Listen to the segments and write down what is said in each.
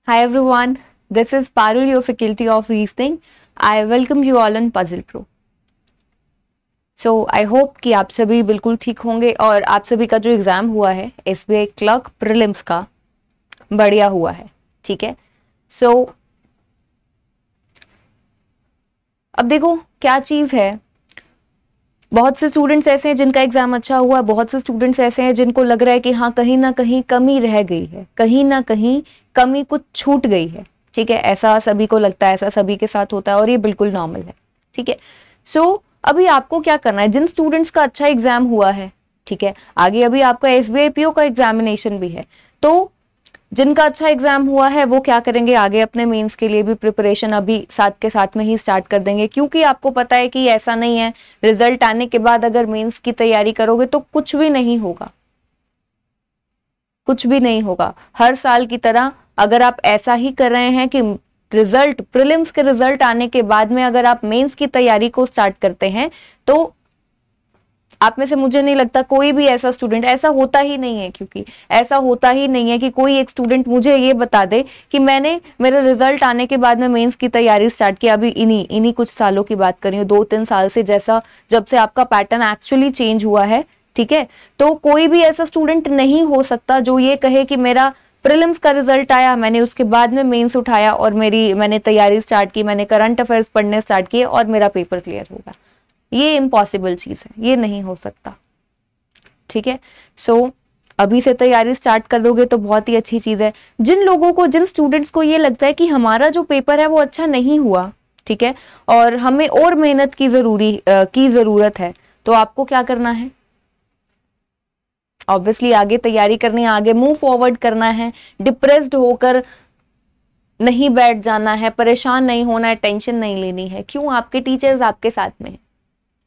Hi everyone, this is Parul, your faculty of reasoning. I welcome you all on Puzzle Pro. So I hope कि आप सभी बिल्कुल ठीक होंगे और आप सभी का जो एग्जाम हुआ है SBI क्लर्क प्रीलिम्स का बढ़िया हुआ है, ठीक है। So अब देखो क्या चीज है, बहुत से स्टूडेंट्स ऐसे हैं जिनका एग्जाम अच्छा हुआ, बहुत से स्टूडेंट्स ऐसे हैं जिनको लग रहा है कि हाँ कहीं ना कहीं कमी रह गई है, कहीं ना कहीं कमी कुछ छूट गई है, ठीक है। ऐसा सभी को लगता है, ऐसा सभी के साथ होता है और ये बिल्कुल नॉर्मल है, ठीक है। सो अभी आपको क्या करना है, जिन स्टूडेंट्स का अच्छा एग्जाम हुआ है, ठीक है, आगे अभी आपका SBI PO का एग्जामिनेशन भी है, तो जिनका अच्छा एग्जाम हुआ है वो क्या करेंगे, आगे अपने मेंस के लिए भी प्रिपरेशन अभी साथ के साथ में ही स्टार्ट कर देंगे, क्योंकि आपको पता है कि ऐसा नहीं है रिजल्ट आने के बाद अगर मेंस की तैयारी करोगे तो कुछ भी नहीं होगा, कुछ भी नहीं होगा। हर साल की तरह अगर आप ऐसा ही कर रहे हैं कि रिजल्ट, प्रीलिम्स के रिजल्ट आने के बाद में अगर आप मेंस की तैयारी को स्टार्ट करते हैं तो आप में से मुझे नहीं लगता कोई भी ऐसा स्टूडेंट, ऐसा होता ही नहीं है, क्योंकि ऐसा होता ही नहीं है कि कोई एक स्टूडेंट मुझे ये बता दे कि मैंने मेरा रिजल्ट आने के बाद में मेंस की तैयारी स्टार्ट की। अभी इन्हीं कुछ सालों की बात कर रही हूँ, 2-3 साल से, जैसा जब से आपका पैटर्न एक्चुअली चेंज हुआ है, ठीक है। तो कोई भी ऐसा स्टूडेंट नहीं हो सकता जो ये कहे कि मेरा प्रीलिम्स का रिजल्ट आया, मैंने उसके बाद में मेंस उठाया और मैंने तैयारी स्टार्ट की, मैंने करंट अफेयर्स पढ़ने स्टार्ट किए और मेरा पेपर क्लियर होगा। ये इम्पॉसिबल चीज है, ये नहीं हो सकता, ठीक है। सो अभी से तैयारी स्टार्ट कर दोगे तो बहुत ही अच्छी चीज है। जिन लोगों को, जिन स्टूडेंट्स को ये लगता है कि हमारा जो पेपर है वो अच्छा नहीं हुआ, ठीक है, और हमें और मेहनत की जरूरत है, तो आपको क्या करना है, ऑब्वियसली आगे तैयारी करनी है, आगे मूव फॉरवर्ड करना है, डिप्रेस्ड होकर नहीं बैठ जाना है, परेशान नहीं होना है, टेंशन नहीं लेनी है। क्यों? आपके टीचर्स आपके साथ में है,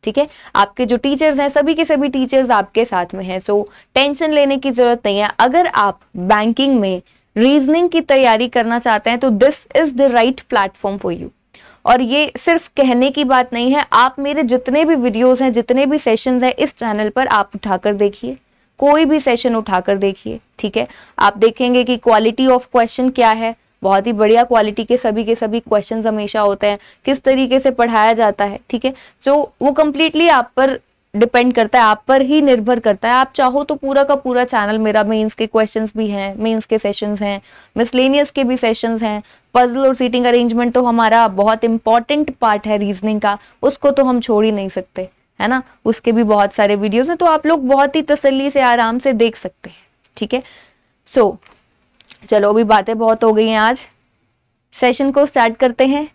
ठीक है। आपके जो टीचर्स हैं, सभी के सभी टीचर्स आपके साथ में हैं, सो टेंशन लेने की जरूरत नहीं है। अगर आप बैंकिंग में रीजनिंग की तैयारी करना चाहते हैं तो this is the right platform for you. और ये सिर्फ कहने की बात नहीं है, आप मेरे जितने भी वीडियोस हैं, जितने भी सेशंस हैं इस चैनल पर, आप उठाकर देखिए, कोई भी सेशन उठाकर देखिए, ठीक है। आप देखेंगे कि क्वालिटी ऑफ क्वेश्चन क्या है, बहुत ही बढ़िया क्वालिटी के सभी क्वेश्चंस हमेशा होते हैं, किस तरीके से पढ़ाया जाता है, ठीक है। तो वो कंप्लीटली आप पर डिपेंड करता है, आप पर ही निर्भर करता है। आप चाहो तो पूरा का पूरा चैनल मेरा, मेंस के क्वेश्चंस भी हैं, मेंस के सेशंस हैं, मिसलेनियस के भी सेशंस हैं, पजल और सीटिंग अरेंजमेंट तो हमारा बहुत इंपॉर्टेंट पार्ट है रीजनिंग का, उसको तो हम छोड़ ही नहीं सकते, है ना। उसके भी बहुत सारे वीडियोस हैं, तो आप लोग बहुत ही तसल्ली से आराम से देख सकते हैं, ठीक है। सो चलो अभी बातें बहुत हो गई हैं, आज सेशन को स्टार्ट करते हैं।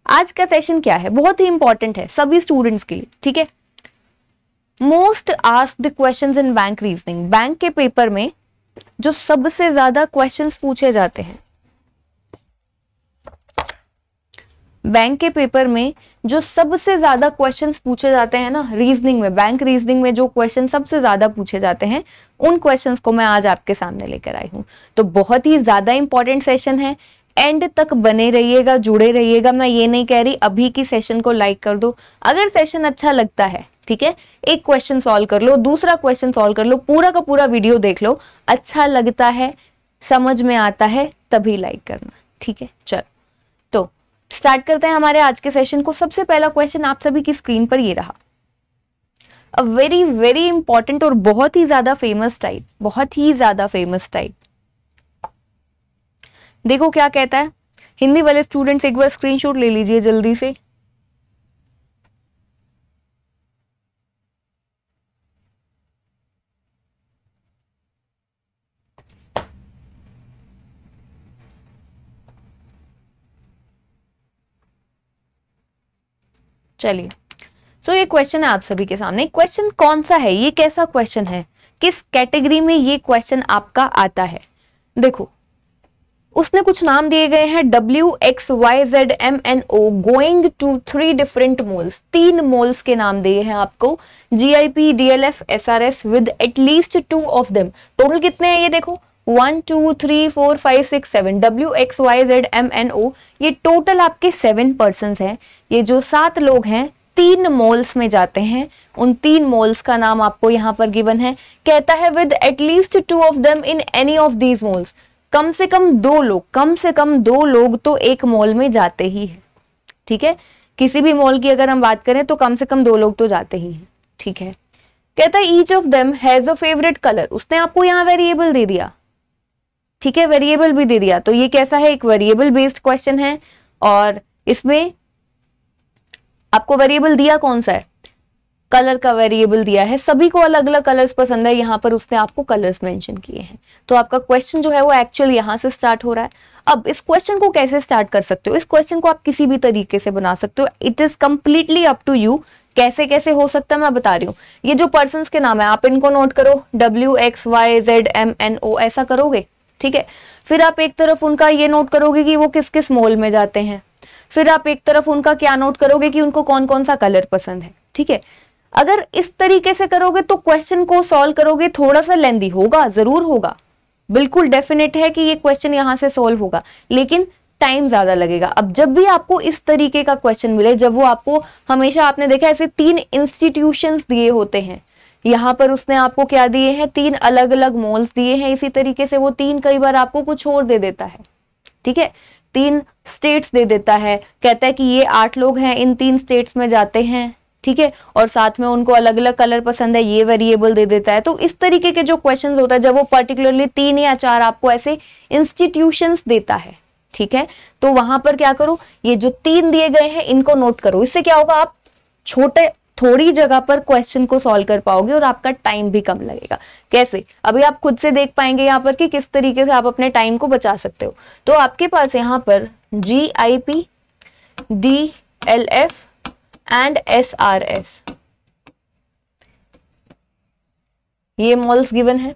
आज का सेशन क्या है, बहुत ही इंपॉर्टेंट है सभी स्टूडेंट्स के लिए, ठीक है। Most asked questions in bank reasoning, bank के पेपर में जो सबसे ज्यादा क्वेश्चंस पूछे जाते हैं, बैंक के पेपर में जो सबसे ज्यादा क्वेश्चंस पूछे जाते हैं ना रीजनिंग में, बैंक रीजनिंग में जो क्वेश्चन सबसे ज्यादा पूछे जाते हैं, उन क्वेश्चंस को मैं आज आपके सामने लेकर आई हूं। तो बहुत ही ज्यादा इंपॉर्टेंट सेशन है, एंड तक बने रहिएगा, जुड़े रहिएगा। मैं ये नहीं कह रही अभी की सेशन को लाइक कर दो, अगर सेशन अच्छा लगता है, ठीक है, एक क्वेश्चन सॉल्व कर लो, दूसरा क्वेश्चन सॉल्व कर लो, पूरा का पूरा वीडियो देख लो, अच्छा लगता है, समझ में आता है, तभी लाइक करना, ठीक है। चलो तो स्टार्ट करते हैं हमारे आज के सेशन को। सबसे पहला क्वेश्चन आप सभी की स्क्रीन पर ये रहा, अ वेरी वेरी इंपॉर्टेंट और बहुत ही ज्यादा फेमस टाइप, बहुत ही ज्यादा फेमस टाइप। देखो क्या कहता है, हिंदी वाले स्टूडेंट्स एक बार स्क्रीनशॉट ले लीजिए जल्दी से। चलिए, सो ये क्वेश्चन है आप सभी के सामने। क्वेश्चन कौन सा है, ये कैसा क्वेश्चन है, किस कैटेगरी में ये क्वेश्चन आपका आता है। देखो उसने कुछ नाम दिए गए हैं, WXYZMNO going to 3 different malls, 3 malls के नाम दिए हैं आपको, GIP DLF SRS with at least 2 of them. Total कितने हैं ये देखो, 1 2 3 4 5 6 7, WXYZMNO, ये टोटल आपके 7 पर्सन्स हैं। ये जो 7 लोग हैं 3 मोल्स में जाते हैं, उन 3 मोल्स का नाम आपको यहाँ पर गिवन है। कहता है with at least 2 of them in any of these moles, कम से कम दो लोग तो एक मॉल में जाते ही है, ठीक है। किसी भी मॉल की अगर हम बात करें तो कम से कम 2 लोग तो जाते ही हैं, ठीक है। कहता है each of them has a favourite colour, उसने आपको यहाँ वेरिएबल दे दिया, ठीक है, वेरिएबल भी दे दिया। तो ये कैसा है, एक वेरिएबल बेस्ड क्वेश्चन है और इसमें आपको वेरिएबल दिया कौन सा है, कलर का वेरिएबल दिया है। सभी को अलग अलग कलर्स पसंद है, यहाँ पर उसने आपको कलर्स मेंशन किए हैं। तो आपका क्वेश्चन जो है वो एक्चुअल यहाँ से स्टार्ट हो रहा है। अब इस क्वेश्चन को कैसे स्टार्ट कर सकते हो, इस क्वेश्चन को आप किसी भी तरीके से बना सकते हो, it is completely up to you. कैसे कैसे हो सकता है मैं बता रही हूँ। ये जो पर्सन्स के नाम है आप इनको नोट करो, WXYZMNO ऐसा करोगे, ठीक है। फिर आप एक तरफ उनका ये नोट करोगे कि वो किस किस मॉल में जाते हैं। फिर आप एक तरफ उनका क्या नोट करोगे कि उनको कौन कौन सा कलर पसंद है, ठीक है। अगर इस तरीके से करोगे तो क्वेश्चन को सॉल्व करोगे, थोड़ा सा लेंदी होगा, जरूर होगा, बिल्कुल डेफिनेट है कि ये क्वेश्चन यहां से सॉल्व होगा, लेकिन टाइम ज्यादा लगेगा। अब जब भी आपको इस तरीके का क्वेश्चन मिले, जब वो आपको, हमेशा आपने देखा ऐसे 3 इंस्टीट्यूशंस दिए होते हैं, यहाँ पर उसने आपको क्या दिए हैं, 3 अलग अलग मॉल्स दिए हैं। इसी तरीके से वो 3 कई बार आपको कुछ और दे देता है, ठीक है, 3 स्टेट्स दे देता है, कहता है कि ये 8 लोग हैं, इन 3 स्टेट्स में जाते हैं, ठीक है, और साथ में उनको अलग अलग कलर पसंद है, ये वेरिएबल दे देता है। तो इस तरीके के जो क्वेश्चंस होता है, जब वो पर्टिकुलरली 3 या 4 आपको ऐसे इंस्टीट्यूशंस देता है, ठीक है, तो वहां पर क्या करो, ये जो 3 दिए गए हैं इनको नोट करो। इससे क्या होगा, आप थोड़ी जगह पर क्वेश्चन को सॉल्व कर पाओगे और आपका टाइम भी कम लगेगा। कैसे, अभी आप खुद से देख पाएंगे यहाँ पर कि किस तरीके से आप अपने टाइम को बचा सकते हो। तो आपके पास यहाँ पर GIP, DLF एंड SRS ये मॉल्स गिवन है।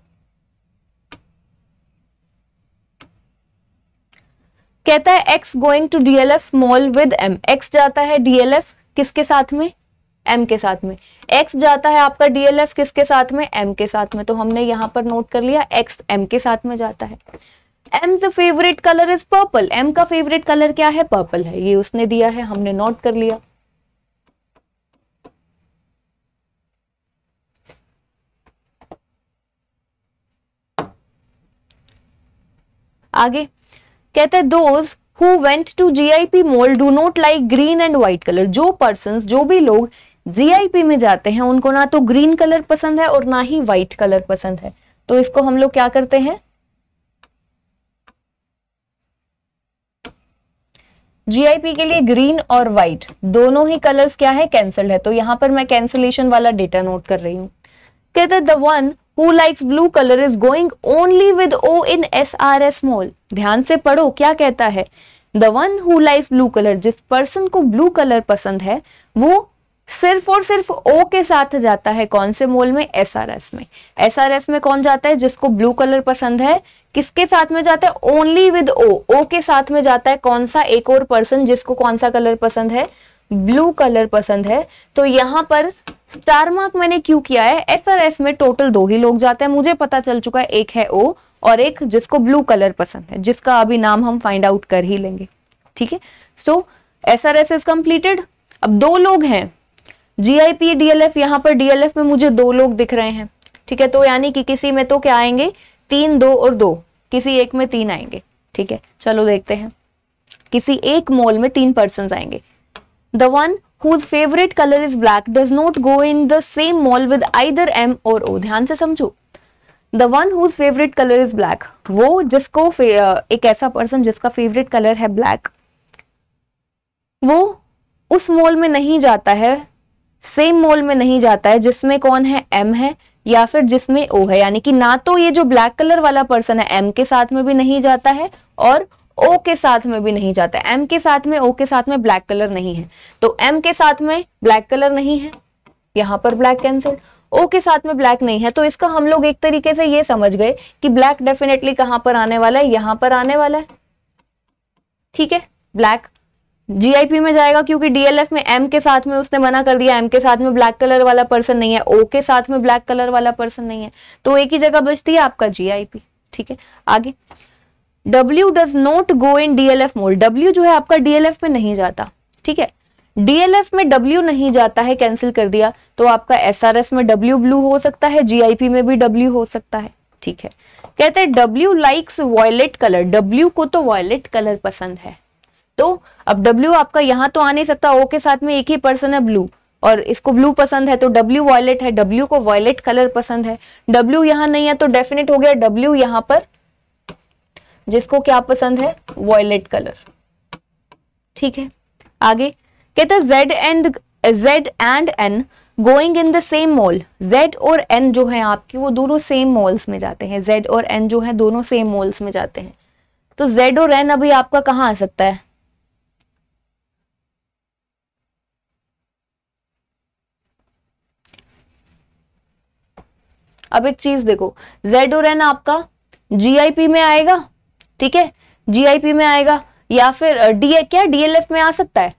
कहता है X going to DLF mall with M, X जाता है DLF किसके साथ में, M के साथ में। X जाता है आपका DLF किसके साथ में, M के साथ में। तो हमने यहां पर नोट कर लिया X M के साथ में जाता है। M the favourite colour is purple, M का फेवरेट कलर क्या है, पर्पल है, ये उसने दिया है, हमने नोट कर लिया। आगे कहते हैं those who went to GIP mall do not like green and white colour, जो पर्सन्स, जो भी लोग GIP में जाते हैं उनको ना तो ग्रीन कलर पसंद है और ना ही व्हाइट कलर पसंद है। तो इसको हम लोग क्या करते हैं, GIP के लिए ग्रीन और व्हाइट दोनों ही कलर्स क्या है, कैंसल्ड है। तो यहां पर मैं कैंसलेशन वाला डेटा नोट कर रही हूं। कहते हैं the one Who likes blue color is going only with O in SRS mall। ध्यान से पढ़ो क्या कहता है, The one who likes blue color, जिस पर्सन को ब्लू कलर पसंद है वो सिर्फ और सिर्फ O के साथ जाता है, कौन से मॉल में, SRS में। SRS में कौन जाता है, जिसको ब्लू कलर पसंद है, किसके साथ में जाता है, ओनली विद O के साथ में जाता है कौन सा, एक और पर्सन जिसको कौन सा कलर पसंद है, ब्लू कलर पसंद है। तो यहाँ पर स्टार मार्क मैंने क्यों किया है, SRS में टोटल 2 ही लोग जाते हैं, मुझे पता चल चुका है, एक है O और एक जिसको ब्लू कलर पसंद है, जिसका अभी नाम हम फाइंड आउट कर ही लेंगे, ठीक है। सो SRS इज कंप्लीटेड। अब 2 लोग हैं GIP DLF, यहाँ पर DLF में मुझे 2 लोग दिख रहे हैं, ठीक है। तो यानी कि किसी में तो क्या आएंगे, 3, 2 और 2, किसी एक में 3 आएंगे, ठीक है। चलो देखते हैं, किसी एक मॉल में 3 पर्सन आएंगे। The one whose favorite color is black does not go in the same mall with either M or O। ध्यान से समझो, The one whose favorite color is black, वो जिसको एक ऐसा पर्सन जिसका फेवरेट कलर है ब्लैक, वो उस मॉल में नहीं जाता है, सेम मॉल में नहीं जाता है जिसमें कौन है, M है या फिर जिसमें O है। यानी कि ना तो ये जो ब्लैक कलर वाला पर्सन है M के साथ में भी नहीं जाता है और O के साथ में भी नहीं जाता है। M के साथ में, O के साथ में ब्लैक कलर नहीं है, तो M के साथ में ब्लैक कलर नहीं है, यहाँ पर ब्लैक कैंसिल। O के साथ में ब्लैक नहीं है, तो इसका हम लोग एक तरीके से ये समझ गए कि ब्लैक डेफिनेटली कहां पर आने वाला है, यहां पर आने वाला है, ठीक है। ब्लैक GIP में जाएगा क्योंकि DLF में M के साथ में उसने मना कर दिया, M के साथ में ब्लैक कलर वाला पर्सन नहीं है, O के साथ में ब्लैक कलर वाला पर्सन नहीं है, तो एक ही जगह बचती है आपका GIP, ठीक है। आगे W does not go in DLF mall, W जो है आपका DLF में नहीं जाता, ठीक है। DLF में W नहीं जाता है, कैंसिल कर दिया, तो आपका SRS में W ब्लू हो सकता है, GIP में भी W हो सकता है, ठीक है। कहते हैं W likes violet colour, W को तो वॉयलेट कलर पसंद है, तो अब W आपका यहाँ तो आ नहीं सकता, O के साथ में एक ही पर्सन है ब्लू, और इसको ब्लू पसंद है तो W वॉयलेट है, W को वॉयलेट कलर पसंद है। W यहाँ नहीं है तो डेफिनेट हो गया W यहाँ पर जिसको क्या पसंद है, वॉयलेट कलर। ठीक है, आगे कहते हैं Z and N going in the same mall, Z और N जो है आपके वो दोनों सेम मॉल्स में जाते हैं, Z और N जो है दोनों सेम मॉल्स में जाते हैं, तो Z और N अभी आपका कहाँ आ सकता है, अब एक चीज देखो, Z और N आपका GIP में आएगा, ठीक है, GIP में आएगा, या फिर DLF में आ सकता है।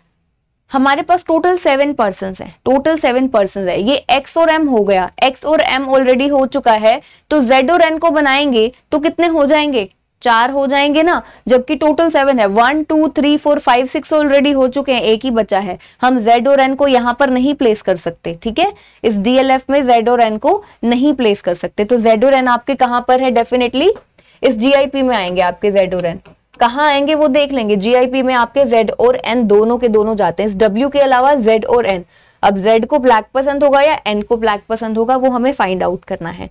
हमारे पास टोटल 7 पर्सन है, टोटल 7 पर्सन है, ये X और M हो गया, X और M ऑलरेडी हो चुका है, तो Z और N को बनाएंगे तो कितने हो जाएंगे, 4 हो जाएंगे ना, जबकि टोटल 7 है, 1 2 3 4 5 6 ऑलरेडी हो चुके हैं, एक ही बचा है, हम Z और N को यहाँ पर नहीं प्लेस कर सकते, ठीक है, इस DLF में Z और N को नहीं प्लेस कर सकते, तो Z और N आपके कहाँ पर है, डेफिनेटली इस GIP में आएंगे आपके Z और N, कहाँ आएंगे वो देख लेंगे, GIP में आपके Z और N दोनों के दोनों जाते हैं, इस W के अलावा Z और N। अब Z को ब्लैक पसंद होगा या N को ब्लैक पसंद होगा वो हमें फाइंड आउट करना है।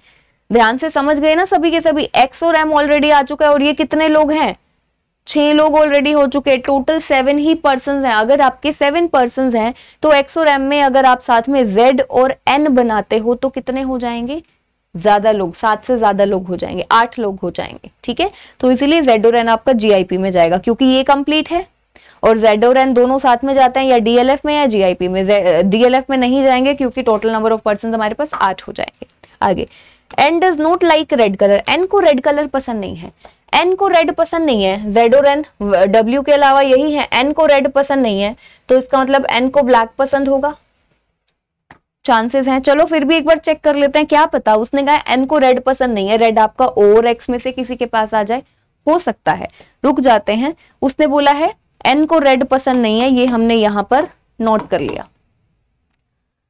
ध्यान से समझ गए ना सभी के सभी, X और M ऑलरेडी आ चुका है, और ये कितने लोग हैं, 6 लोग ऑलरेडी हो चुके हैं, टोटल 7 ही पर्सन हैं। अगर आपके 7 पर्सन हैं तो X और M में अगर आप साथ में Z और N बनाते हो तो कितने हो जाएंगे, ज्यादा लोग, 7 से ज्यादा लोग हो जाएंगे, 8 लोग हो जाएंगे, ठीक है, तो इसीलिए Z और N आपका GIP में जाएगा, क्योंकि ये कंप्लीट है और Z और N दोनों साथ में जाते हैं या DLF में या GIP में, DLF में नहीं जाएंगे क्योंकि टोटल नंबर ऑफ पर्सन हमारे पास 8 हो जाएंगे। आगे, N does not like red colour, N को रेड कलर पसंद नहीं है, N को रेड पसंद नहीं है, Z और N W के अलावा यही है, N को रेड पसंद नहीं है, तो इसका मतलब N को ब्लैक पसंद होगा, चांसेस हैं। चलो फिर भी एक बार चेक कर लेते हैं, क्या पता, उसने कहा N को रेड पसंद नहीं है, रेड आपका O और X में से किसी के पास आ जाए, हो सकता है, रुक जाते हैं, उसने बोला है N को रेड पसंद नहीं है, ये हमने यहां पर नोट कर लिया।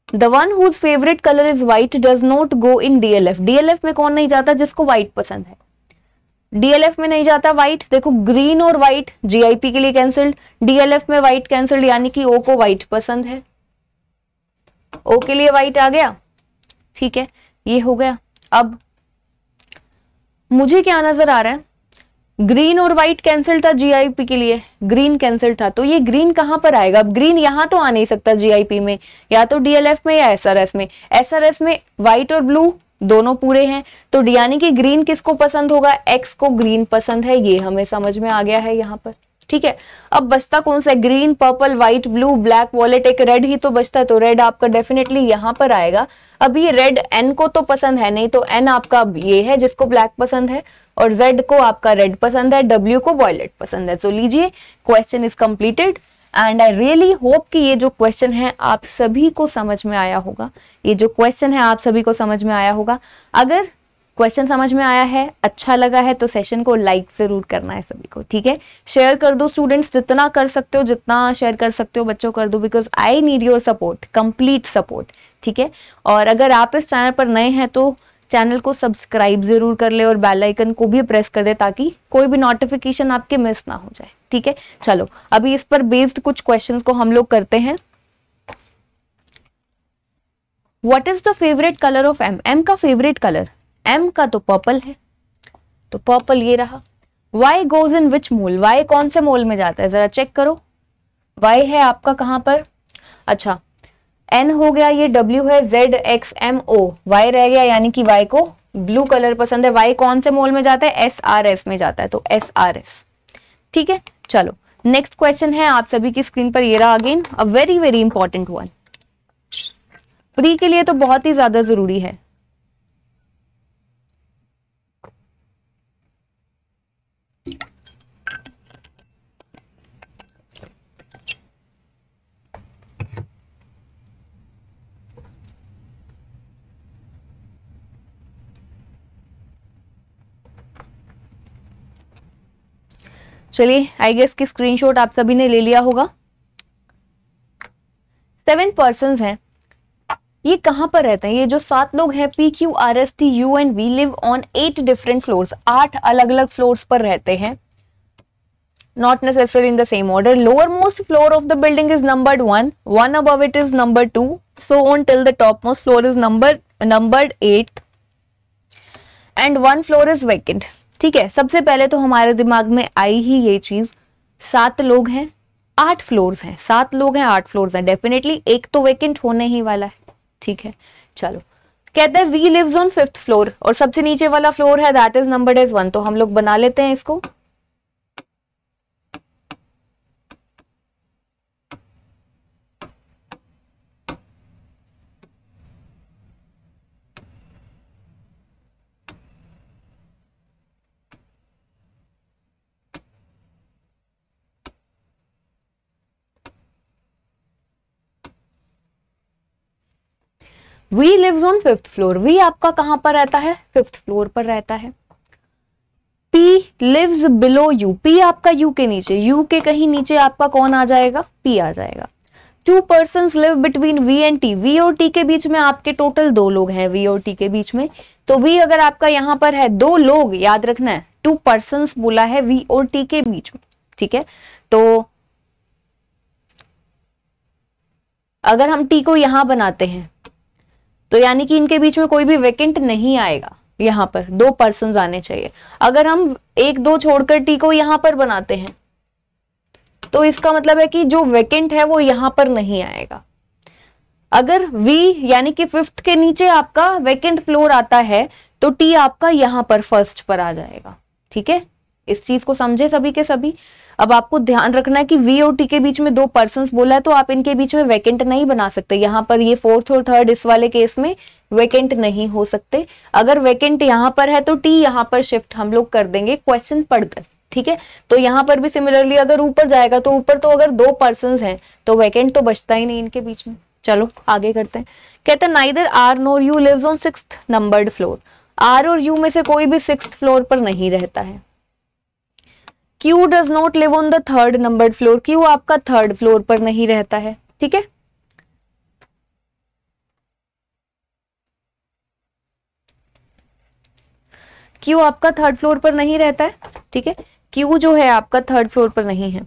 The one whose favourite colour is white does not go in DLF, DLF में कौन नहीं जाता, जिसको व्हाइट पसंद है, DLF में नहीं जाता व्हाइट, देखो ग्रीन और व्हाइट GIP के लिए कैंसिल्ड, DLF में व्हाइट कैंसिल्ड, यानी कि O को व्हाइट पसंद है, O के लिए व्हाइट आ गया, ठीक है, ये हो गया। अब मुझे क्या नजर आ रहा है, ग्रीन और व्हाइट कैंसिल था GIP के लिए, ग्रीन कैंसिल था, तो ये ग्रीन कहां पर आएगा, अब ग्रीन यहां तो आ नहीं सकता GIP में, या तो DLF में या SRS में, SRS में व्हाइट और ब्लू दोनों पूरे हैं, तो यानी कि ग्रीन किसको पसंद होगा, X को ग्रीन पसंद है, ये हमें समझ में आ गया है यहाँ पर, ठीक है। अब बचता कौन सा है, green purple white blue black wallet, एक रेड ही तो बचता है, तो रेड आपका डेफिनेटली यहाँ पर आएगा। अब ये रेड N को तो पसंद है नहीं, तो N आपका ये है जिसको ब्लैक पसंद है, और Z को आपका रेड पसंद है, W को वॉयलेट पसंद है। तो लीजिए question is completed and I really hope कि ये जो क्वेश्चन है आप सभी को समझ में आया होगा, ये जो क्वेश्चन है आप सभी को समझ में आया होगा। अगर क्वेश्चन समझ में आया है, अच्छा लगा है, तो सेशन को लाइक जरूर करना है सभी को, ठीक है, शेयर कर दो स्टूडेंट्स, जितना कर सकते हो, जितना शेयर कर सकते हो बच्चों कर दो, because I need your support, complete support, ठीक है। और अगर आप इस चैनल पर नए हैं तो चैनल को सब्सक्राइब जरूर कर ले और बेल आइकन को भी प्रेस कर दे ताकि कोई भी नोटिफिकेशन आपके मिस ना हो जाए, ठीक है। चलो अभी इस पर बेस्ड कुछ क्वेश्चंस को हम लोग करते हैं। What is the favourite colour of M, M का फेवरेट कलर, M का तो पर्पल है, तो पर्पल ये रहा। Y goes in which mole, Y कौन से मोल में जाता है, जरा चेक करो, Y है आपका कहां पर, अच्छा N हो गया, ये W है, Z X M O, Y रह गया, यानी कि Y को ब्लू कलर पसंद है। Y कौन से मोल में जाता है, SRS में जाता है, तो SRS, ठीक है। चलो नेक्स्ट क्वेश्चन है आप सभी की स्क्रीन पर, ये रहा again a very very important one, pre के लिए तो बहुत ही ज्यादा जरूरी है। चलिए आई गेस की स्क्रीनशॉट आप सभी ने ले लिया होगा। 7 पर्सन्स हैं, ये कहाँ पर रहते हैं? ये जो 7 लोग हैं P Q R S T U and V live on 8 different floors, 8 अलग अलग फ्लोर्स पर रहते हैं, not necessarily in the same order. Lowermost floor of the building is numbered 1, one above it is numbered 2, so on till the topmost floor is numbered 8 and one floor is vacant. ठीक है, सबसे पहले तो हमारे दिमाग में आई ही ये चीज, 7 लोग हैं 8 फ्लोर्स हैं, 7 लोग हैं 8 फ्लोर्स हैं, डेफिनेटली एक तो वेकेंट होने ही वाला है। ठीक है, चलो कहते हैं we lives on 5th floor और सबसे नीचे वाला फ्लोर है दैट इज नंबर्ड एज 1, तो हम लोग बना लेते हैं इसको। V lives on 5th floor, V आपका कहां पर रहता है? 5th फ्लोर पर रहता है। P lives below U, P आपका U के नीचे, U के कहीं नीचे आपका कौन आ जाएगा? P आ जाएगा। 2 persons live between V and T, V और T के बीच में आपके टोटल 2 लोग हैं, V और T के बीच में, तो V अगर आपका यहां पर है 2 लोग, याद रखना है 2 persons बोला है V और T के बीच में। ठीक है, तो अगर हम T को यहां बनाते हैं तो यानी कि इनके बीच में कोई भी वेकेंट नहीं आएगा, यहां पर 2 पर्सन्स आने चाहिए। अगर हम 1-2 छोड़कर टी को यहां पर बनाते हैं तो इसका मतलब है कि जो वेकेंट है वो यहां पर नहीं आएगा। अगर वी यानी कि 5th के नीचे आपका वेकेंट फ्लोर आता है तो टी आपका यहां पर फर्स्ट पर आ जाएगा। ठीक है, इस चीज को समझे सभी के सभी। अब आपको ध्यान रखना है कि वी और टी के बीच में 2 पर्सन्स बोला है तो आप इनके बीच में वेकेंट नहीं बना सकते। यहाँ पर ये 4th और 3rd इस वाले केस में वेकेंट नहीं हो सकते। अगर वेकेंट यहाँ पर है तो टी यहाँ पर शिफ्ट हम लोग कर देंगे क्वेश्चन पढ़कर। ठीक है, तो यहाँ पर भी सिमिलरली अगर ऊपर जाएगा तो ऊपर तो अगर 2 पर्सन्स हैं तो वेकेंट तो बचता ही नहीं इनके बीच में। चलो आगे करते हैं। कहते हैं neither R nor U lives on 6th numbered floor, R और यू में से कोई भी 6th फ्लोर पर नहीं रहता है। Q does not live on the 3rd numbered floor, Q आपका 3rd फ्लोर पर नहीं रहता है। ठीक है, Q आपका 3rd फ्लोर पर नहीं रहता है। ठीक है, Q जो है आपका 3rd फ्लोर पर नहीं है।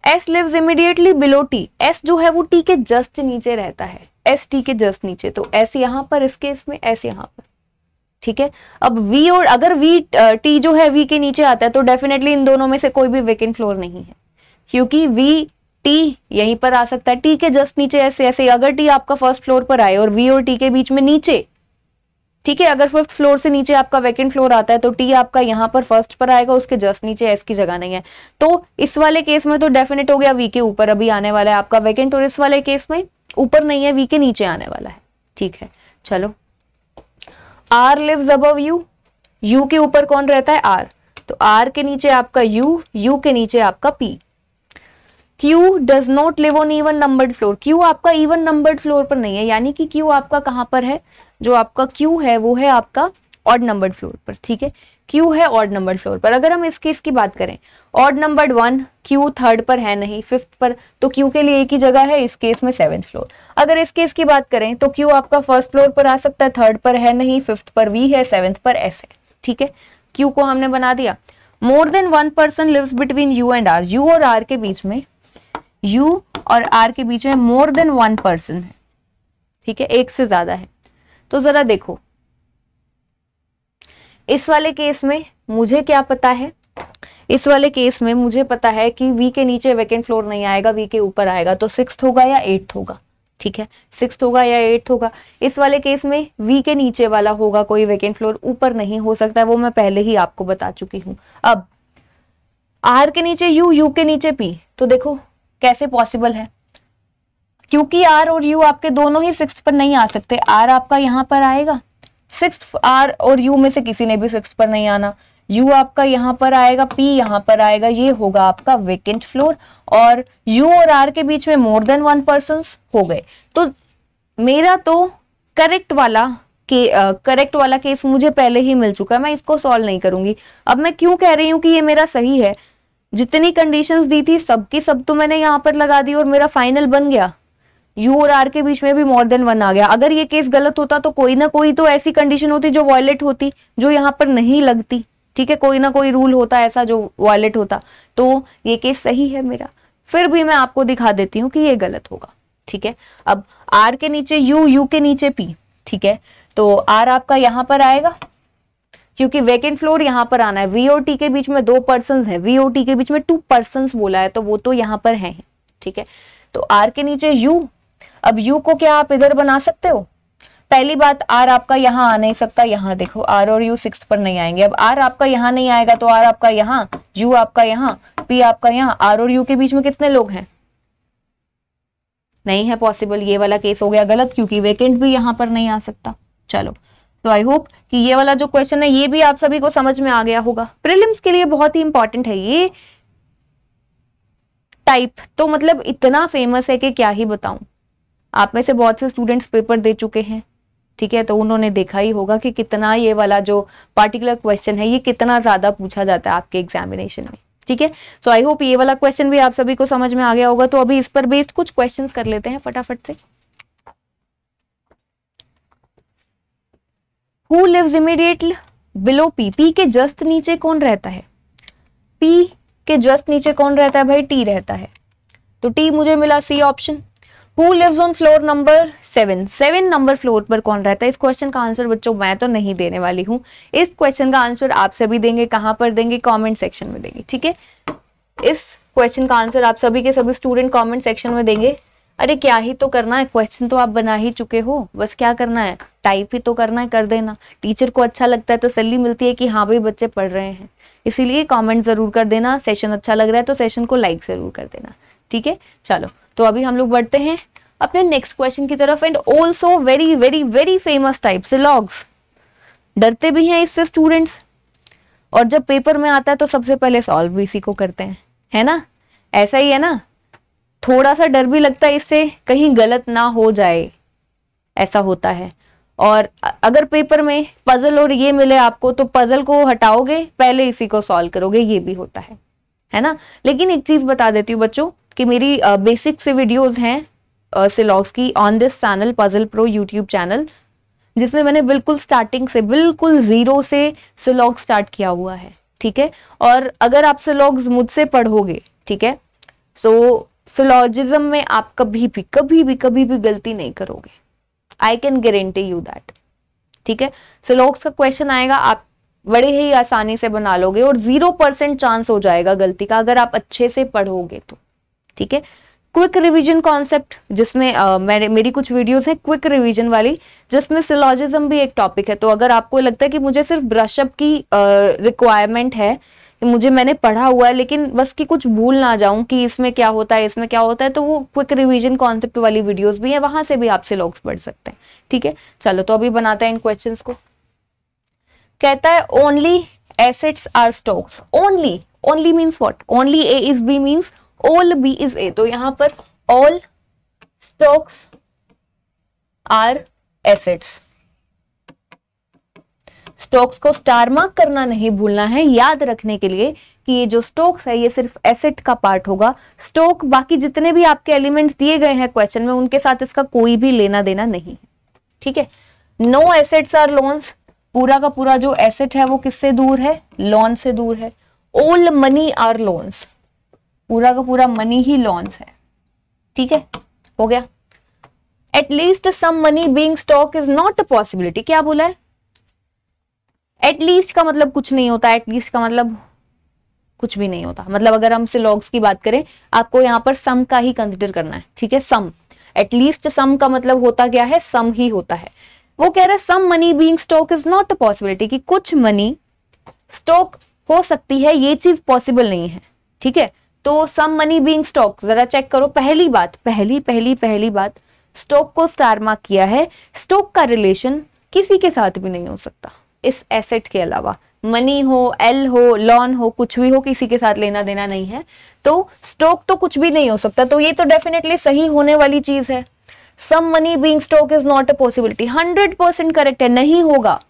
S lives immediately below T, S जो है वो T के जस्ट नीचे रहता है, S T के जस्ट नीचे, तो S यहां पर इस केस में, S यहां पर। ठीक है, अब V और अगर V T जो है V के नीचे आता है तो डेफिनेटली इन दोनों में से कोई भी वेकेंट फ्लोर नहीं है, क्योंकि V T यहीं पर आ सकता है, T के जस्ट नीचे ऐसे ऐसे। अगर T आपका 1st फ्लोर पर आए और V और T के बीच में नीचे, ठीक है, अगर 5th फ्लोर से नीचे आपका वेकेंट फ्लोर आता है तो T आपका यहाँ पर 1st पर आएगा, उसके जस्ट नीचे S की जगह नहीं है, तो इस वाले केस में तो डेफिनेट हो गया V के ऊपर अभी आने वाला है आपका वेकेंट, और इस वाले केस में ऊपर नहीं है, V के नीचे आने वाला है। ठीक है, चलो R lives above U, U के ऊपर कौन रहता है? R, तो R के नीचे आपका U, U के नीचे आपका P। Q does not live on even numbered floor, Q आपका even numbered फ्लोर पर नहीं है, यानी कि Q आपका कहाँ पर है? जो आपका Q है वो है आपका ऑड नंबर्ड फ्लोर पर। ठीक है, Q है ऑड नंबर्ड फ्लोर पर। अगर हम इस केस की बात करें, ऑड नंबर्ड 1, Q 3rd पर है नहीं, 5th पर, तो Q के लिए एक ही जगह है, इस केस में 7th फ्लोर। अगर इस केस की बात करें तो Q आपका 1st फ्लोर पर आ सकता है, 3rd पर है नहीं, 5th पर V है, 7th पर S है। ठीक है, Q को हमने बना दिया। More than 1 person lives between U and R, U और R के बीच में, U और R के बीच में मोर देन 1 पर्सन है। ठीक है, एक से ज्यादा है। तो जरा देखो इस वाले केस में मुझे क्या पता है, इस वाले केस में मुझे पता है कि V के नीचे वेकेंट फ्लोर नहीं आएगा, V के ऊपर आएगा, तो 6th होगा या 8th होगा। ठीक है, 6th होगा या 8th होगा। इस वाले केस में V के नीचे वाला होगा कोई वेकेंट फ्लोर, ऊपर नहीं हो सकता है, वो मैं पहले ही आपको बता चुकी हूं। अब R के नीचे U, U के नीचे P, तो देखो कैसे पॉसिबल है, क्योंकि R और U आपके दोनों ही 6th पर नहीं आ सकते। R आपका यहां पर आएगा, 6th R और U में से किसी ने भी 6th पर नहीं आना, U आपका यहाँ पर आएगा, P यहाँ पर आएगा, ये होगा आपका वेकेंट फ्लोर, और U और R के बीच में मोर देन 1 पर्सन्स हो गए। तो मेरा तो करेक्ट वाला केस मुझे पहले ही मिल चुका है, मैं इसको सॉल्व नहीं करूंगी। अब मैं क्यों कह रही हूँ कि ये मेरा सही है, जितनी कंडीशंस दी थी सबकी सब तो मैंने यहाँ पर लगा दी और मेरा फाइनल बन गया। यू और आर के बीच में भी मोर देन वन आ गया। अगर ये केस गलत होता तो कोई ना कोई तो ऐसी कंडीशन होती जो वायलेट होती, जो यहाँ पर नहीं लगती। ठीक है, कोई ना कोई रूल होता ऐसा जो वायलेट होता, तो ये केस सही है मेरा। फिर भी मैं आपको दिखा देती हूँ कि ये गलत होगा। ठीक है, अब आर के नीचे यू, यू के नीचे पी। ठीक है, तो आर आपका यहाँ पर आएगा क्योंकि वेकेंट फ्लोर यहाँ पर आना है। वी और टी के बीच में 2 पर्सन्स है, वी और टी के बीच में 2 पर्सन्स बोला है, तो वो तो यहाँ पर है। ठीक है, तो आर के नीचे यू। अब यू को क्या आप इधर बना सकते हो? पहली बात, आर आपका यहाँ आ नहीं सकता। यहाँ देखो, आर और यू 6 पर नहीं आएंगे। अब आर आपका यहाँ नहीं आएगा तो आर आपका यहाँ, यू आपका यहाँ, पी आपका यहाँ। आर और यू के बीच में कितने लोग हैं? नहीं है पॉसिबल। ये वाला केस हो गया गलत क्योंकि वेकेंट भी यहाँ पर नहीं आ सकता। चलो, तो आई होप कि ये वाला जो क्वेश्चन है ये भी आप सभी को समझ में आ गया होगा। प्रीलिम्स के लिए बहुत ही इंपॉर्टेंट है ये टाइप, तो मतलब इतना फेमस है कि क्या ही बताऊं। आप में से बहुत से स्टूडेंट्स पेपर दे चुके हैं। ठीक है, तो उन्होंने देखा ही होगा कि कितना ये वाला जो पार्टिकुलर क्वेश्चन है ये कितना ज्यादा पूछा जाता है आपके एग्जामिनेशन में। ठीक है, सो आई होप ये वाला क्वेश्चन भी आप सभी को समझ में आ गया होगा। तो अभी इस पर बेस्ड कुछ क्वेश्चंस कर लेते हैं फटाफट से। Who lives immediately below P? P के जस्ट नीचे कौन रहता है? P के जस्ट नीचे कौन रहता है भाई? T रहता है, तो T मुझे मिला C option. Who lives on floor number 7? 7 number floor पर कौन रहता है? इस क्वेश्चन का आंसर बच्चों मैं तो नहीं देने वाली हूँ। इस क्वेश्चन का आंसर आप सभी देंगे। कहाँ पर देंगे? कमेंट सेक्शन में देंगे। ठीक है, इस क्वेश्चन का आंसर आप सभी के सभी स्टूडेंट कमेंट सेक्शन में देंगे। अरे क्या ही तो करना है, क्वेश्चन तो आप बना ही चुके हो, बस क्या करना है, टाइप ही तो करना है, कर देना। टीचर को अच्छा लगता है, तसल्ली मिलती है कि हाँ भाई बच्चे पढ़ रहे हैं। इसीलिए कमेंट जरूर कर देना। सेशन अच्छा लग रहा है तो सेशन को लाइक जरूर कर देना। ठीक है, चलो तो अभी हम लोग बढ़ते हैं अपने नेक्स्ट क्वेश्चन की तरफ। And also very very very famous type syllogisms. डरते भी हैं इससे स्टूडेंट्स, और जब पेपर में आता है तो सबसे पहले सॉल्व भी इसी को करते हैं, है ना? ऐसा ही है ना? थोड़ा सा डर भी लगता है इससे कहीं गलत ना हो जाए, ऐसा होता है। और अगर पेपर में पजल और ये मिले आपको तो पजल को हटाओगे, पहले इसी को सॉल्व करोगे, ये भी होता है ना? लेकिन एक चीज बता देती हूँ बच्चों कि मेरी बेसिक से वीडियोस हैं सिलॉग्स की on this channel puzzle pro YouTube channel, जिसमें मैंने बिल्कुल स्टार्टिंग से बिल्कुल जीरो से सिलॉग स्टार्ट किया हुआ है। ठीक है, और अगर आप सिलॉग्स मुझसे पढ़ोगे, ठीक है, सो सिलॉजिज्म में आप कभी भी गलती नहीं करोगे। I can guarantee you that. ठीक है, सिलॉग्स का क्वेश्चन आएगा, आप बड़े ही आसानी से बना लोगे और 0% चांस हो जाएगा गलती का अगर आप अच्छे से पढ़ोगे तो। ठीक है, क्विक रिवीजन कॉन्सेप्ट, जिसमें मेरी कुछ वीडियोस हैं क्विक रिवीजन वाली, जिसमें सिलॉजिज्म भी एक टॉपिक है। तो अगर आपको लगता है कि मुझे सिर्फ ब्रशअप की रिक्वायरमेंट है, मैंने पढ़ा हुआ है लेकिन बस कि कुछ भूल ना जाऊं कि इसमें क्या होता है इसमें क्या होता है, तो वो क्विक रिवीजन कॉन्सेप्ट वाली वीडियोस भी है, वहां से भी आप सिलॉग्स पढ़ सकते हैं। ठीक है, चलो तो अभी बनाते हैं इन क्वेश्चंस को। कहता है only assets are stocks. Only means what? Only A is B means all B is A. तो यहां पर all stocks are assets. Stocks को स्टार मार्क करना नहीं भूलना है, याद रखने के लिए कि ये जो स्टॉक्स है ये सिर्फ एसेट का पार्ट होगा। स्टॉक बाकी जितने भी आपके एलिमेंट्स दिए गए हैं क्वेश्चन में उनके साथ इसका कोई भी लेना देना नहीं है। ठीक है, नो एसेट्स आर लोन्स। पूरा का पूरा जो एसेट है वो किससे दूर है? लोन से दूर है। All money are loans. पूरा का पूरा मनी ही लोन्स है। ठीक है, हो गया। At least some money being stock is not a possibility. क्या बोला है? एटलीस्ट का मतलब कुछ नहीं होता, एटलीस्ट का मतलब कुछ भी नहीं होता। मतलब अगर हम सिलॉग्स की बात करें, आपको यहाँ पर सम का ही कंसिडर करना है। ठीक है, सम, एटलीस्ट सम का मतलब होता क्या है? सम ही होता है। वो कह रहा है some money being stock is not a possibility, कि कुछ मनी स्टॉक हो सकती है, ये चीज पॉसिबल नहीं है। ठीक है, तो सम मनी बीइंग स्टॉक जरा चेक करो। पहली बात, पहली बात, स्टॉक को स्टार मार्क किया है। स्टॉक का रिलेशन किसी के साथ भी नहीं हो सकता इस एसेट के अलावा। मनी हो, एल हो, लॉन हो, कुछ भी हो, किसी के साथ लेना देना नहीं है, तो स्टॉक तो कुछ भी नहीं हो सकता। तो ये तो डेफिनेटली सही होने वाली चीज है। Some money being stock is not a possibility, 100% correct है, नहीं होगा।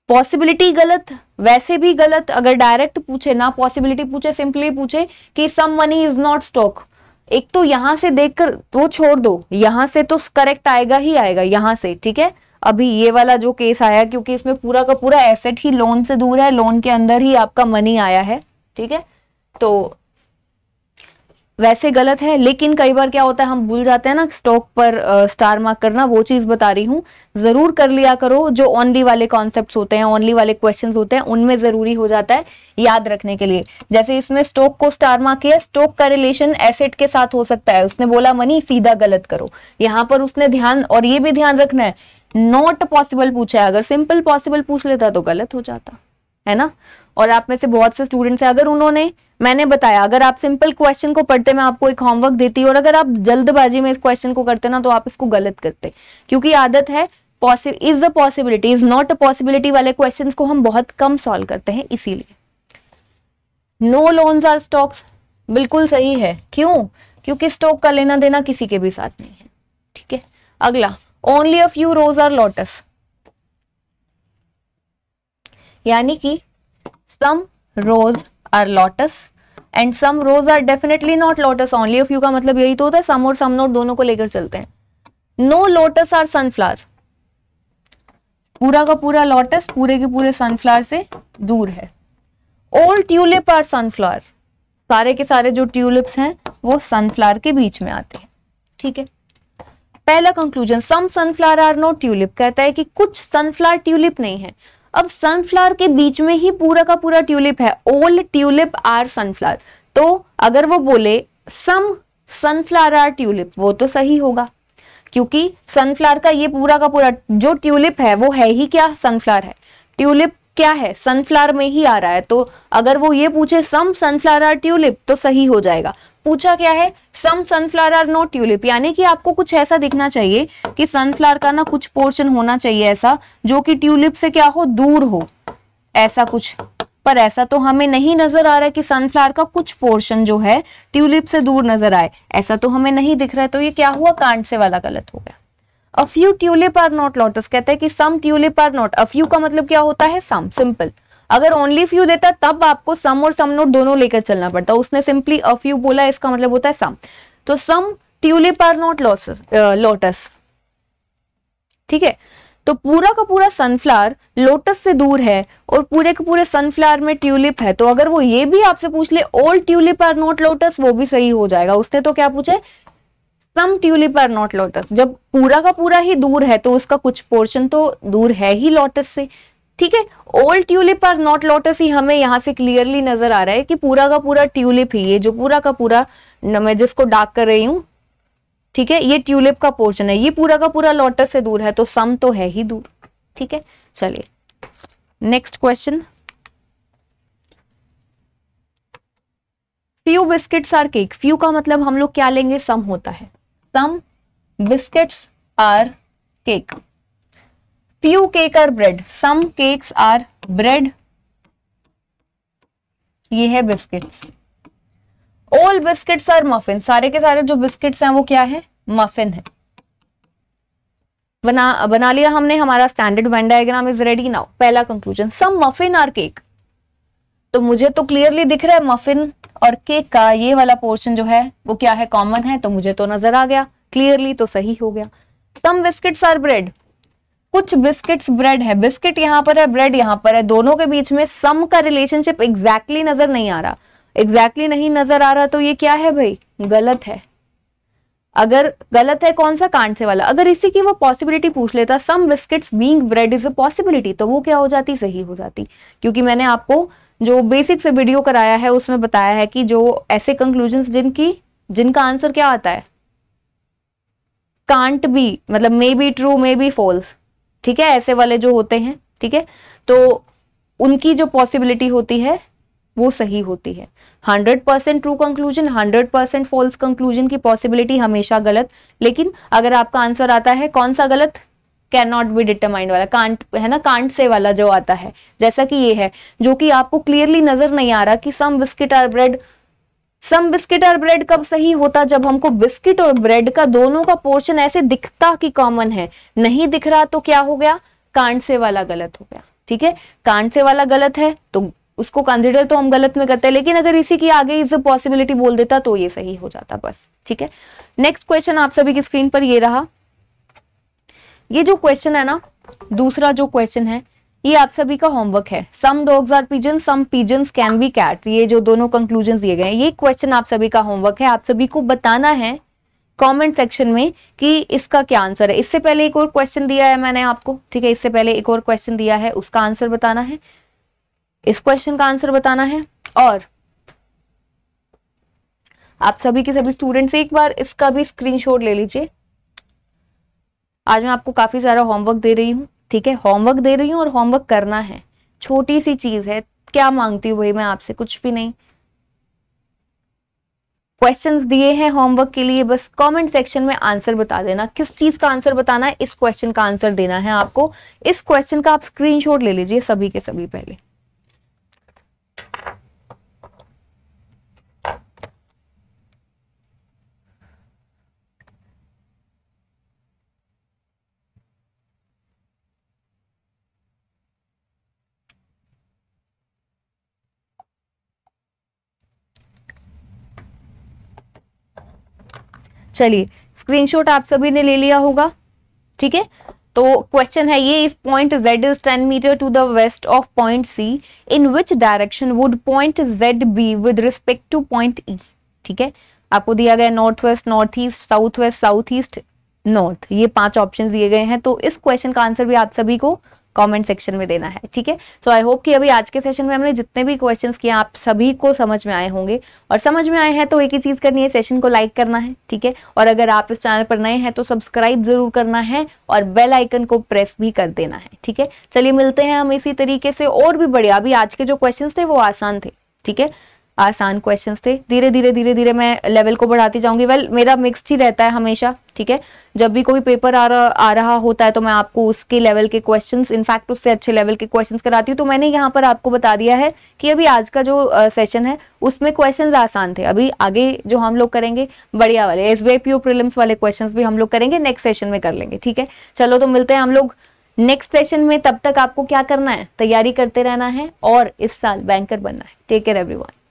पॉसिबिलिटी गलत, वैसे भी गलत। अगर डायरेक्ट पूछे ना पॉसिबिलिटी पूछे, सिंपली पूछे कि some money is not stock, एक तो यहां से देखकर वो छोड़ दो, यहां से तो करेक्ट आएगा ही आएगा यहां से, ठीक है। अभी ये वाला जो केस आया, क्योंकि इसमें पूरा का पूरा एसेट ही लोन से दूर है, लोन के अंदर ही आपका मनी आया है, ठीक है, तो वैसे गलत है। लेकिन कई बार क्या होता है, हम भूल जाते हैं ना स्टॉक पर स्टार मार्क करना, वो चीज बता रही हूँ, जरूर कर लिया करो। जो ओनली वाले कॉन्सेप्ट्स होते हैं, ओनली वाले क्वेश्चंस होते हैं, उनमें जरूरी हो जाता है याद रखने के लिए। जैसे इसमें स्टॉक को स्टार मार्क किया, स्टॉक का रिलेशन एसेट के साथ हो सकता है, उसने बोला मनी, सीधा गलत करो। यहाँ पर उसने ध्यान, और ये भी ध्यान रखना है, नॉट पॉसिबल पूछा है, अगर सिंपल पॉसिबल पूछ लेता तो गलत हो जाता है ना। और आप में से बहुत से स्टूडेंट्स हैं, अगर उन्होंने, मैंने बताया, अगर आप सिंपल क्वेश्चन को पढ़ते, मैं आपको एक होमवर्क देती, और अगर आप जल्दबाजी में इस क्वेश्चन को करते ना, तो आप इसको गलत करते, क्योंकि आदत है is the possibility, is not a possibility वाले क्वेश्चंस को हम बहुत कम सॉल्व करते हैं, इसीलिए। नो लोन्स आर स्टॉक्स, बिल्कुल सही है। क्यों? क्योंकि स्टॉक का लेना देना किसी के भी साथ नहीं है, ठीक है। अगला, only a few rose are lotus, यानी कि some rows are lotus and some rows are definitely not lotus। only a few का मतलब यही तो होता है, some और some not दोनों को लेकर चलते हैं। no lotus are sunflower, पूरा का पूरा लोटस पूरे के पूरे सनफ्लावर से दूर है। all tulip are sunflower, सारे के सारे जो ट्यूलिप्स हैं वो सनफ्लावर के बीच में आते हैं, ठीक है। पहला conclusion, some sunflower are not tulip, कहता है कि कुछ सनफ्लावर ट्यूलिप नहीं है। अब सनफ्लावर के बीच में ही पूरा का पूरा ट्यूलिप है, ऑल ट्यूलिप आर सनफ्लावर, तो अगर वो बोले सम सनफ्लावर आर ट्यूलिप, वो तो सही होगा, क्योंकि सनफ्लावर का ये पूरा का पूरा जो ट्यूलिप है वो है ही क्या, सनफ्लावर है। ट्यूलिप क्या है, सनफ्लावर में ही आ रहा है, तो अगर वो ये पूछे सम सनफ्लावर आर ट्यूलिप तो सही हो जाएगा। पूछा क्या है, सम सनफ्लावर आर नॉट ट्यूलिप, यानी कि आपको कुछ ऐसा दिखना चाहिए कि सनफ्लावर का ना कुछ पोर्शन होना चाहिए ऐसा जो कि ट्यूलिप से क्या हो, दूर हो, ऐसा कुछ। पर ऐसा तो हमें नहीं नजर आ रहा है कि सनफ्लावर का कुछ पोर्शन जो है ट्यूलिप से दूर नजर आए, ऐसा तो हमें नहीं दिख रहा है। तो ये क्या हुआ, कांट से वाला गलत हो गया। A few tulip are not lotus, कहता है कि some tulip are not, a few का मतलब क्या होता है, सम, सिंपल। अगर ओनली फ्यू देता तब आपको सम और सम नोट दोनों लेकर चलना पड़ता, उसने सिंपली अ फ्यू बोला, इसका मतलब होता है सम। तो सम ट्यूलिप आर नॉट लोटस, ठीक है। तो पूरा का पूरा सनफ्लावर लोटस से दूर है और पूरे के पूरे सनफ्लावर में ट्यूलिप है, तो अगर वो ये भी आपसे पूछ ले all tulip are not lotus, वो भी सही हो जाएगा। उसने तो क्या पूछे, some tulip are not lotus. जब पूरा का पूरा ही दूर है तो उसका कुछ पोर्शन तो दूर है ही लोटस से, ठीक है। All tulip are not lotus ही हमें यहाँ से क्लियरली नजर आ रहा है कि पूरा का पूरा ट्यूलिप ही, ये जो पूरा का पूरा मैं जिसको डार्क कर रही हूं, ठीक है, ये ट्यूलिप का पोर्शन है, ये पूरा का पूरा लोटस से दूर है, तो सम तो है ही दूर, ठीक है। चलिए next question, few biscuits are cake, few का मतलब हम लोग क्या लेंगे, सम होता है, some biscuits are cake. Few cake are bread, some cakes are bread, ये है biscuits. All biscuits are muffin, सारे के सारे जो बिस्किट्स हैं वो क्या है, मफिन है। बना लिया हमने, हमारा standard venn diagram is ready now. पहला conclusion, some muffin are cake, तो मुझे तो क्लियरली दिख रहा है मफिन और केक का ये वाला पोर्शन जो है वो क्या है, कॉमन है, तो मुझे तो नजर आ गया क्लियरली, तो सही हो गया। सम बिस्किट्स आर ब्रेड, कुछ बिस्किट्स ब्रेड है, बिस्किट यहाँ पर है, ब्रेड यहाँ पर है, दोनों के बीच में सम का रिलेशनशिप एग्जैक्टली नजर नहीं आ रहा, एग्जैक्टली नहीं नजर आ रहा, तो ये क्या है भाई, गलत है। अगर गलत है कौन सा, कांट से वाला। अगर इसी की वो पॉसिबिलिटी पूछ लेता, some biscuits being bread is a possibility, तो वो क्या हो जाती, सही हो जाती। क्योंकि मैंने आपको जो बेसिक से वीडियो कराया है उसमें बताया है कि जो ऐसे कंक्लूजन्स जिनका आंसर क्या आता है, कांट बी, मतलब may be true may be false, ठीक है, ऐसे वाले जो होते हैं, ठीक है, तो उनकी जो पॉसिबिलिटी होती है वो सही होती है। 100% ट्रू कंक्लूजन, 100% फॉल्स कंक्लूजन की पॉसिबिलिटी हमेशा गलत। लेकिन अगर आपका आंसर आता है कौन सा गलत, कैन नॉट बी डिटरमाइंड वाला, कांट है ना, कांट से वाला जो आता है, जैसा कि ये है, जो कि आपको क्लियरली नजर नहीं आ रहा कि some biscuit are bread. Some biscuit are bread कब सही होता, जब हमको बिस्किट और ब्रेड का दोनों का पोर्शन ऐसे दिखता कि कॉमन है, नहीं दिख रहा तो क्या हो गया, कांट से वाला गलत हो गया, ठीक है। कांट से वाला गलत है तो उसको कंसिडर तो हम गलत में करते हैं, लेकिन अगर इसी की आगे इज पॉसिबिलिटी बोल देता तो ये सही हो जाता बस। ठीक है, नेक्स्ट क्वेश्चन आप सभी की स्क्रीन पर ये रहा। ये जो क्वेश्चन है ना, दूसरा जो क्वेश्चन है, ये आप सभी का होमवर्क है। Some dogs are pigeon, some pigeons can be cat, ये जो दोनों कंक्लूजन दिए गए हैं, ये क्वेश्चन आप सभी का होमवर्क है। आप सभी को बताना है कमेंट सेक्शन में कि इसका क्या आंसर है। इससे पहले एक और क्वेश्चन दिया है मैंने आपको, ठीक है, इससे पहले एक और क्वेश्चन दिया है, उसका आंसर बताना है, इस क्वेश्चन का आंसर बताना है। और आप सभी के सभी स्टूडेंट्स एक बार इसका भी स्क्रीनशॉट ले लीजिए। आज मैं आपको काफी सारा होमवर्क दे रही हूँ, ठीक है, होमवर्क दे रही हूँ और होमवर्क करना है, छोटी सी चीज है, क्या मांगती हूँ भाई मैं आपसे, कुछ भी नहीं। क्वेश्चंस दिए हैं होमवर्क के लिए, बस कमेंट सेक्शन में आंसर बता देना, किस चीज का आंसर बताना है, इस क्वेश्चन का आंसर देना है आपको। इस क्वेश्चन का आप स्क्रीनशॉट ले लीजिए सभी के सभी पहले। चलिए, स्क्रीनशॉट आप सभी ने ले लिया होगा, ठीक है। तो क्वेश्चन है ये, if point Z is 10 metre to the west of point C, in which direction would point Z be with respect to point E। ठीक है, आपको दिया गया north west, north east, south west, south east, north, ये 5 option दिए गए हैं। तो इस क्वेश्चन का आंसर भी आप सभी को कमेंट सेक्शन में देना है, ठीक है। तो आई होप कि अभी आज के सेशन में हमने जितने भी क्वेश्चंस किए आप सभी को समझ में आए होंगे, और समझ में आए हैं तो एक ही चीज करनी है, सेशन को लाइक करना है, ठीक है। और अगर आप इस चैनल पर नए हैं तो सब्सक्राइब जरूर करना है और बेल आइकन को प्रेस भी कर देना है, ठीक है। चलिए मिलते हैं हम इसी तरीके से और भी बढ़िया। अभी आज के जो क्वेश्चन थे वो आसान थे, ठीक है, आसान क्वेश्चंस थे। धीरे धीरे मैं लेवल को बढ़ाती जाऊंगी। वेल, मेरा मिक्स्ड ही रहता है हमेशा, ठीक है। जब भी कोई पेपर आ रहा होता है तो मैं आपको उसके लेवल के क्वेश्चंस, इनफैक्ट उससे अच्छे लेवल के क्वेश्चंस कराती हूँ। तो मैंने यहाँ पर आपको बता दिया है कि अभी आज का जो सेशन है उसमें क्वेश्चंस आसान थे। अभी आगे जो हम लोग करेंगे बढ़िया वाले SBI PO प्रीलिम्स वाले क्वेश्चंस भी हम लोग करेंगे, नेक्स्ट सेशन में कर लेंगे, ठीक है। चलो तो मिलते हैं हम लोग नेक्स्ट सेशन में। तब तक आपको क्या करना है, तैयारी करते रहना है और इस साल बैंकर बनना है। Take care everyone.